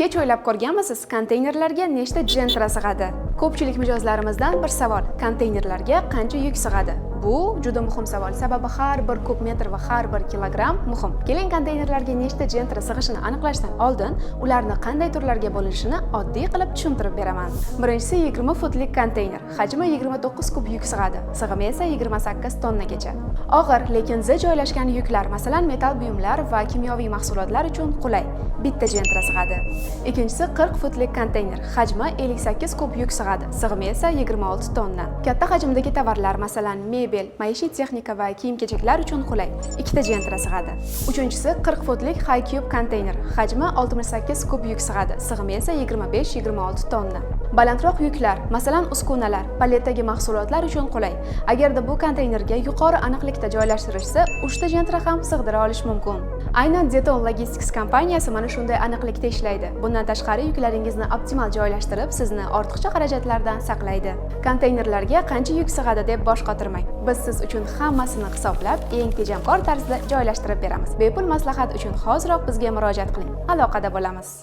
Hech o'ylab ko'rganmisiz, konteynerlarga nechta jentra sig'adi? Ko'pchilik mijozlarimizdan bir savol: konteynerlarga qancha yuk sig'adi? Bu juda muhim savol, sababi har bir kub metr va har bir kilogramm muhim. Keling, konteynerlarga nechta jentra sig'ishini aniqlashdan oldin ularni qanday turlarga bo'linishini oddiy qilib tushuntirib beraman. Birinchisi 20 futlik konteyner. Hajmi 29 kub yuk sig'adi. Sig'imi esa 28 tonnagacha. Og'ir, lekin zich joylashgan yuklar, masalan, metal buyumlar va kimyoviy mahsulotlar uchun qulay. Bitta jentra sig'adi. Ikkinchisi 40 futlik konteyner. Hajmi 58 kub yuk sig'adi. Sig'imi esa 26 tonna. Katta hajmdagi tovarlar, masalan, mebel, maishiy texnika va kiyim-kechaklar uchun qulay. Ikkita jentra sig'adi. Uchinchisi 40 futlik high cube konteyner. Hajmi 68 kub yuk sig'adi. Sig'imi esa 25-26 tonna. Balandroq yuklar, masalan, uskunalar, paletdagi mahsulotlar uchun qulay. Agarda bu konteynerga yuqori aniqlikda joylashtirishsa, 3 ta jentra ham sig'dira olish mumkin. Aynan Deton Logistics kompaniyasi mana shunday aniqlikda ishlaydi. Bundan tashqari, yuklaringizni optimal joylashtirib, sizni ortiqcha xarajatlardan saqlaydi. Konteynerlarga qancha yuk sig'adi deb bosh qotirmang. Biz siz uchun hammasini hisoblab, eng tejamkor tarzda joylashtirib beramiz. Bepul maslahat uchun hoziroq bizga murojaat qiling. Aloqada bo'lamiz.